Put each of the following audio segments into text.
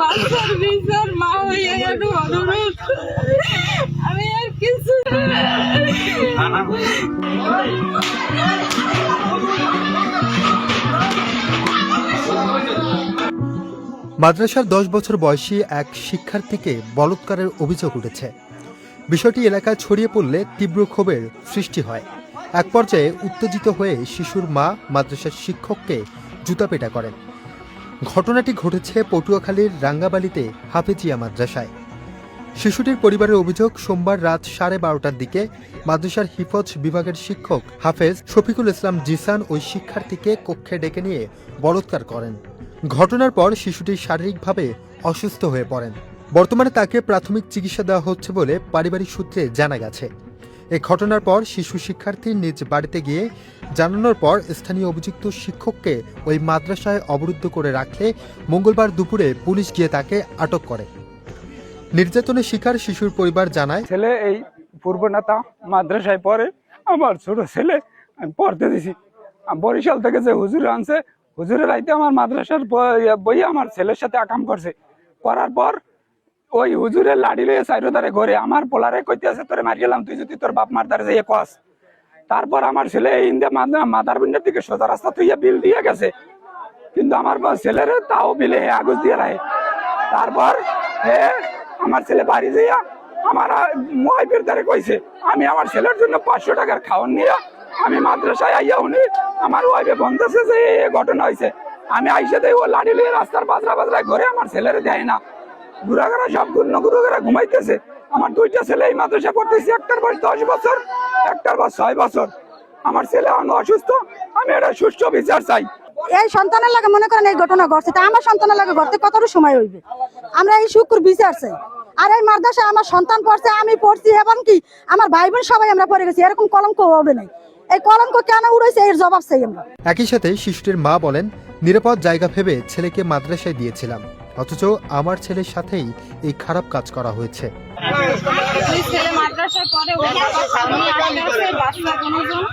বাচ্চার বিচার মা হয়ে গেল অনুরোধ, আমি আর কিছু মাদ্রাসার 10 বছর বয়সী এক শিক্ষার্থীকে বলাৎকারের অভিযোগ উঠেছে। বিষয়টি এলাকায় ছড়িয়ে পড়লে তীব্র ক্ষোভের সৃষ্টি হয়। এক পর্যায়ে উত্তেজিত হয়ে শিশুর মা মাদ্রাসার শিক্ষককে জুতাপেটা করেন। ঘটনাটি ঘটেছে পটুয়াখালীর রাঙ্গাবালিতে হাফেজিয়া মাদ্রাসায়। শিশুটির পরিবারের অভিযোগ, সোমবার রাত 12:30টার দিকে মাদ্রাসার হিফজ বিভাগের শিক্ষক হাফেজ শফিকুল ইসলাম জিসান ওই শিক্ষার্থীকে কক্ষে ডেকে নিয়ে বলাৎকার করেন। ঘটনার পর শিশুটি শারীরিকভাবে অসুস্থ হয়ে পড়েন। বর্তমানে তাকে প্রাথমিক চিকিৎসা দেওয়া হচ্ছে বলে পারিবারিক সূত্রে জানা গেছে। এই ঘটনার পর শিশু শিক্ষার্থী নিজ বাড়িতে গিয়ে জানানোর পর স্থানীয় অভিযুক্ত শিক্ষককে ওই মাদ্রাসায় অবরুদ্ধ করে রাখলে মঙ্গলবার দুপুরে পুলিশ গিয়ে তাকে আটক করে। নির্যাতনের শিকার শিশুর পরিবার জানায়, ছেলে এই পূর্বনাথা মাদ্রাসায় পড়ে। আমার ছোট ছেলে আমি পড়তে দিছি, বরিশাল থেকে যে হুজুর আনছে, হুজুরের আইতে আমার মাদ্রাসার বই আমার ছেলের সাথে আকাম করছে। করার পর ওই হুজুরের লাড়ি লয়ে চাইরো ধারে ঘরে আমার পোলারে কইতে আছে, তোরে মারি গেলাম, তুই যদি তোর বাপ মার দ্বারে যাইয়ে কস। তারপর আমার ছেলে ইন্দে মাদার বিন্ডের দিকে সোজা রাস্তা তুইয়া বিল দিয়ে গেছে, কিন্তু আমার ছেলের তাও বিলে আগুজ দিয়ে রাখে। তারপর আমার ছেলে বাড়ি যাইয়া আমার ওয়াইফের দ্বারে কইছে, আমি আমার ছেলের জন্য 500 টাকার খাওয়ান নিয়ে আমি মাদ্রাসায় আইয়া উনি আমার ওয়াইফে বলতেছে যে এই ঘটনা হয়েছে। আমি আইসে দেই ও লাড়ি লিয়ে রাস্তার বাজরা ঘরে আমার ছেলেরে দেয় না। ঘুরাঘারা সব ঘুরাঘারা ঘুমাইতেছে। আমার 2টা ছেলে এই মাদ্রাসা পড়তেছে, একটার বয়স 10 বছর, একটার বয়স 6 বছর। আমার ছেলে অসুস্থ, আমি এটা সুষ্ঠু বিচার চাই। এই সন্তানের লাগে মনে করেন এই ঘটনা ঘটছে, তা আমার সন্তানের লাগে ঘটতে কতটা সময় হইবে? আমরা এই শুক্র বিচার চাই। আর এই মাদ্রাসায় আমার সন্তান পড়ছে, আমি পড়ছি, এবং কি আমার ভাই বোন সবাই আমরা পড়ে গেছি। এরকম কলঙ্ক হবে নাই, এই কলঙ্ক কেন উড়েছে এর জবাব চাই আমরা। একই সাথে শিশুটির মা বলেন, নিরাপদ জায়গা ভেবে ছেলেকে মাদ্রাসায় দিয়েছিলাম, অথচ আমার ছেলের সাথেই এই খারাপ কাজ করা হয়েছে। ছেলে মাদ্রাসায় পড়ে, বাচ্চা কোনজন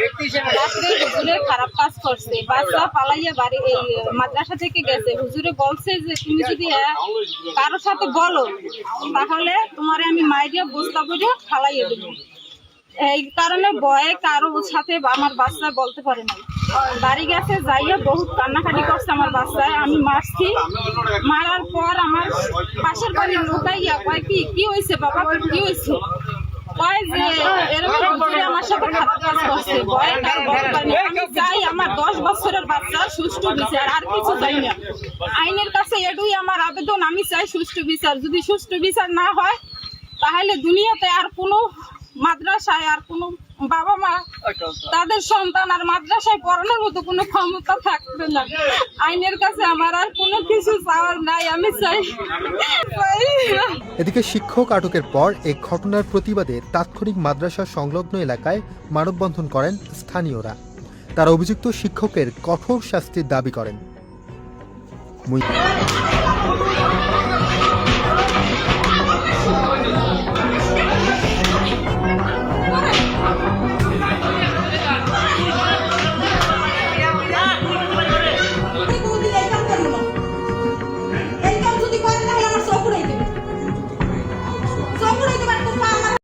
রাত্রে হুজুরে খারাপ কাজ করছে, বাচ্চা পালাইয়া বাড়ি এই মাদ্রাসা থেকে গেছে। হুজুরে বলছে যে তুমি যদি কারোর সাথে বলো তাহলে তোমারে আমি মাইরিয়া বস্তা করে ফালাইয়া দেবো। এই কারণে ভয়ে কারো সাথে আমার বাচ্চা বলতে পারে না। বাড়ি গেছে, যাইয়া বহুত কান্নাকাটি করছে আমার বাচ্চায়। আমি মারছি, মারার পর আমার পাশের বাড়ির লোকাইয়া কয় কি হয়েছে বাবা, কি হয়েছে? কয় যে এরকম আমার সাথে খারাপ কাজ করছে। ভয়ে কারো বলতে পারে না। আমি চাই আমার 10 বছরের বাচ্চা সুষ্ঠু বিচার, আর কিছু চাই না। আইনের কাছে এটুই আমার আবেদন, আমি চাই সুষ্ঠু বিচার। যদি সুষ্ঠু বিচার না হয় তাহলে দুনিয়াতে আর কোনো মাদ্রাসায় আর কোনো বাবা মা তাদের সন্তান আর মাদ্রাসায় পড়ানোর মতো কোনো ক্ষমতা থাকবে না। আইনের কাছে আমার আর কোনো কিছু চাওয়ার নাই, আমি চাই। এদিকে শিক্ষক আটকের পর এই ঘটনার প্রতিবাদে তাৎক্ষণিক মাদ্রাসা সংলগ্ন এলাকায় মানববন্ধন করেন স্থানীয়রা। তারা অভিযুক্ত শিক্ষকের কঠোর শাস্তির দাবি করেন।